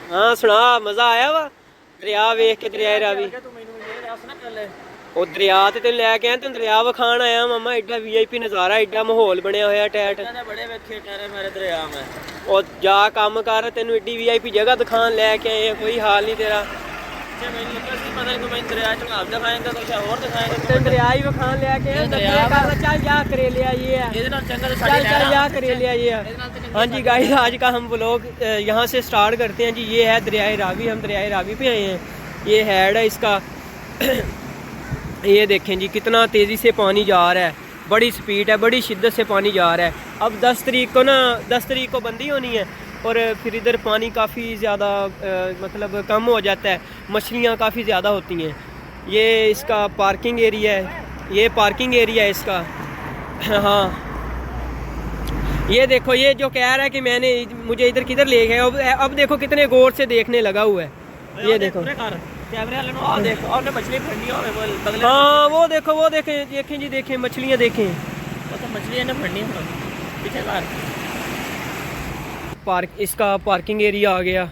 हाँ सुना, मजा आया वा दरिया वेख के, दरिया रावी। ਉਹ ਦਰਿਆ ਤੇ ਤੈਨੂੰ ਲੈ ਕੇ ਆਇਆ, ਤੈਨੂੰ ਦਰਿਆ ਵਿਖਾਣ ਆਇਆ ਮਾਮਾ। ਐਡਾ VIP ਨਜ਼ਾਰਾ, ਐਡਾ ਮਾਹੌਲ ਬਣਿਆ ਹੋਇਆ ਟੈਟ। ਬੜੇ ਵੇਖੇ ਟਾਰੇ ਮੇਰੇ ਦਰਿਆ ਮੈਂ। ਉਹ ਜਾ ਕੰਮ ਕਰ, ਤੈਨੂੰ ਐਡੀ VIP ਜਗ੍ਹਾ ਦਿਖਾਣ ਲੈ ਕੇ ਆਏ ਆ, ਕੋਈ ਹਾਲ ਨਹੀਂ ਤੇਰਾ। ਜੇ ਮੈਨੂੰ ਲੱਗਾ ਸੀ ਪਤਾ ਨਹੀਂ ਕਿ ਮੈਂ ਦਰਿਆ ਚ ਘਾਲ ਦਿਖਾਏਂਗਾ, ਕੁਝ ਹੋਰ ਦਿਖਾਏਂਗਾ। ਤੈਨੂੰ ਦਰਿਆ ਹੀ ਵਿਖਾਣ ਲੈ ਕੇ ਆਇਆ। ਦਰਿਆ ਕਰ ਚੱਲ ਜਾ करेलिया ये है, ਇਹਦੇ ਨਾਲ ਚੰਗਾ ਤਾਂ चल ਸਾਡੀ चल जा करेलिया ये है। हाँ जी गाइस, आज का हम व्लॉग यहाँ से स्टार्ट करते हैं जी। ये है दरियाए रावी, हम दरियाए रावी पे आए हैं। ये हेड है इसका। ये देखें जी कितना तेज़ी से पानी जा रहा है, बड़ी स्पीड है, बड़ी शिद्दत से पानी जा रहा है। अब 10 तारीख को ना 10 तारीख को बंदी होनी है और फिर इधर पानी काफ़ी ज़्यादा मतलब कम हो जाता है, मछलियाँ काफ़ी ज़्यादा होती हैं। ये इसका पार्किंग एरिया है, ये पार्किंग एरिया है इसका। हाँ ये देखो, ये जो कह रहा है कि मैंने मुझे इधर किधर ले गए, अब देखो कितने गौर से देखने लगा हुआ है। ये देखो कैमरे वाले नो देखो, और मछली फड़नी हो बगले। हाँ वो देखो, वो देखें, देखें जी देखें, मछलियाँ देखें। वो तो मछलियाँ ने फड़नी हो पीछे बार। पार्क इसका पार्किंग एरिया आ गया।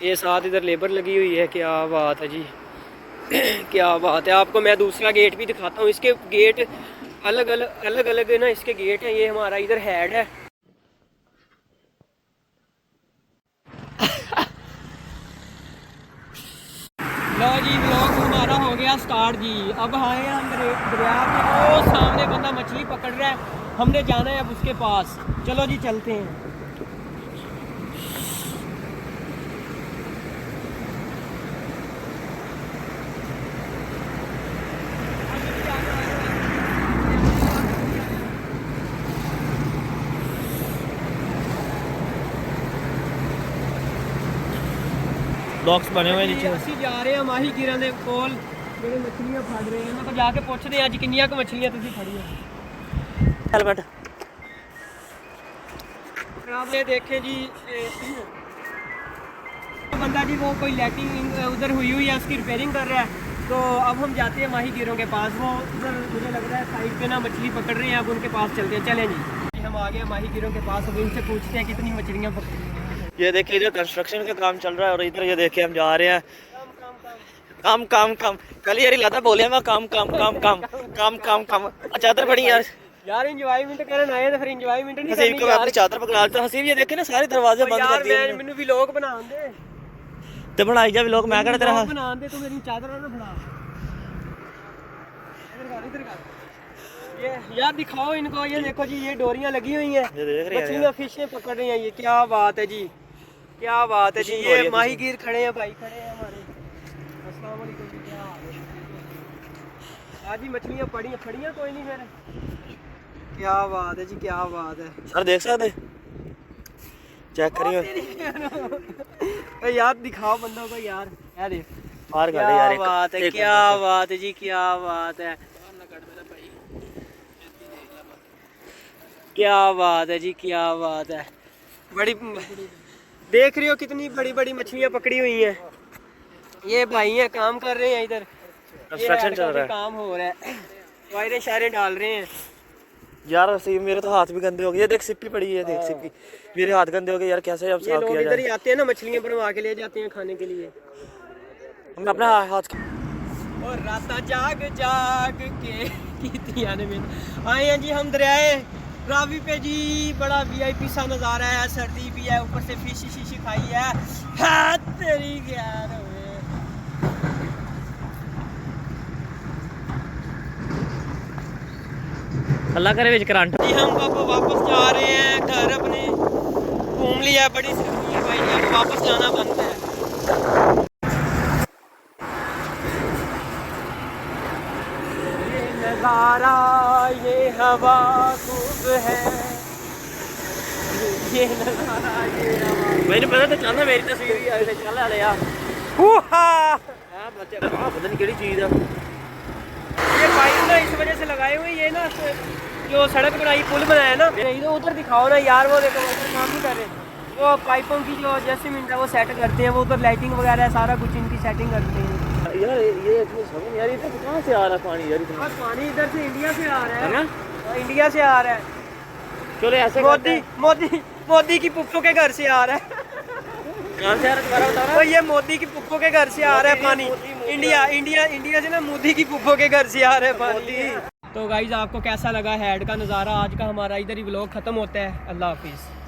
ये साथ इधर लेबर लगी हुई है। क्या बात है जी, क्या बात है। आपको मैं दूसरा गेट भी दिखाता हूँ। इसके गेट अलग अलग है ना, इसके गेट हैं। ये हमारा इधर हेड है। लो जी व्लॉग हमारा हो गया स्टार्ट जी। अब आए हम दरिया में, वो सामने बंदा मछली पकड़ रहा है, हमने जाना है अब उसके पास। चलो जी चलते हैं। बॉक्स बने हुए नीचे। ਅਸੀਂ ਜਾ ਰਹੇ ਹਾਂ ਮਾਹੀ ਗਿਰਾਂ ਦੇ ਕੋਲ, ਜਿਹੜੇ ਮੱਛਲੀਆਂ ਫੜ ਰਹੇ ਨੇ। ਆਪਾਂ ਜਾ ਕੇ ਪੁੱਛਦੇ ਹਾਂ ਅੱਜ ਕਿੰਨੀਆਂ ਕੁ ਮੱਛਲੀਆਂ ਤੁਸੀਂ ਫੜੀਆਂ। हेलमेट आपने देखे जी बंदा जी, वो कोई लाइटिंग उधर हुई है, उसकी रिपेयरिंग कर रहा है। तो अब हम जाते हैं माही गिरों के पास। वो उधर मुझे लग रहा है साइड पे ना मछली पकड़ रहे हैं। अब उनके पास चलते हैं। चलें जी, हम आ गए माही गिरों के पास। अब इनसे पूछते हैं कितनी मछलियाँ पकड़ी हैं। ये देखिए इधर कंस्ट्रक्शन का काम चल रहा है और इधर ये देखिए हम जा रहे हैं। काम काम काम कल यार लाता बोले मैं काम काम काम काम काम काम काम चादर पड़ी यार इंजॉयमेंट करने आए तो फिर इंजॉयमेंट नहीं हसीब को अपनी चादर पकड़ा लेता। हसीब ये देखे ना सारे दरवाजे बंद कर दिए। यार मैंने भी लोग बना दे ते बनाई जा लोग, मैं कहना तेरा बना दे। तू मेरी चादर ना फड़ा। इधर कर ये यार दिखाओ इनको। ये देखो जी, ये डोरियां लगी हुई हैं, मछलियां फिशें पकड़ रही हैं। ये क्या बात है जी, क्या बात है जी। ये माहीगीर खड़े हैं भाई, खड़े हैं हमारे। अस्सलाम वालेकुम जी, क्या हाल है? आज ही मछलियां फड़ियां कोई नहीं फिर। क्या बात है जी, क्या बात है। सर देख सकते चेक करियो यार दिखाओ बंदों को यार। यार मार क्या यार बात है, क्या बात है जी, क्या बात है, क्या बात है जी, क्या बात है। बड़ी देख रहे हो कितनी बड़ी बड़ी मछलियाँ पकड़ी हुई हैं। ये भाई हैं, काम कर रहे हैं इधर, कंस्ट्रक्शन चल रहा है, काम हो रहा है, वायरे शायरे डाल रहे हैं। यार सही मेरे तो हाथ भी गंदे हो गए। ये देख सिप्पी पड़ी है, देख सिप्पी, मेरे हाथ गंदे हो गए यार। कैसे अब साफ किया जाए? इधर ही आते हैं ना, मछलियाँ बनवा के ले जाते हैं खाने के लिए। हम अपना हाथ और रात जाग जाग के कीतियां ने आए हैं जी हम दरियाए रावी पे जी। बड़ा VIP सा नज़ारा है, सर्दी भी है, ऊपर से फिश शीशी खाई है तेरी यार। अल्लाह करे विच करंट। जी हम अब वापस जा रहे हैं घर अपने। घूम लिया, बड़ी सर्दी है भाई, अब वापस जाना बनता है। ये नज़ारा, ये हवा खूब है, ये नज़ारा, ये हवा। मैंने पता तो चलना मेरी तस्वीर ही आई चल वाले यार। बच्चे पता नहीं केड़ी चीज़ है। ये पाइप ना इस वजह से लगाए हुए, ये ना जो सड़क बनाई, पुल बनाया ना, इधर उधर दिखाओ ना यार। वो देखो काम नहीं कर रहे, वो पाइपों की जो एडजस्टमेंट है वो सेट करते हैं। वो उधर लाइटिंग वगैरह सारा कुछ इनकी सेटिंग करते हैं यार। ये इतनी समझ यार, इधर कहाँ से आ रहा है पानी यार? इतना पानी इधर से इंडिया से आ रहा है ना, इंडिया से आ रहा है। चलो ऐसे मोदी मोदी की पुप्पो के घर से आ रहा है। कहाँ से आ रहा है दोबारा बताओ तो ये मोदी की पुप्पो के घर से आ रहा है पानी। इंडिया इंडिया इंडिया से ना मोदी की पुप्पो के घर से आ रहा है पानी। तो गाइज आपको कैसा लगा हेड का नज़ारा? आज का हमारा इधर ही व्लॉग ख़त्म होता है। अल्लाह हाफिज़।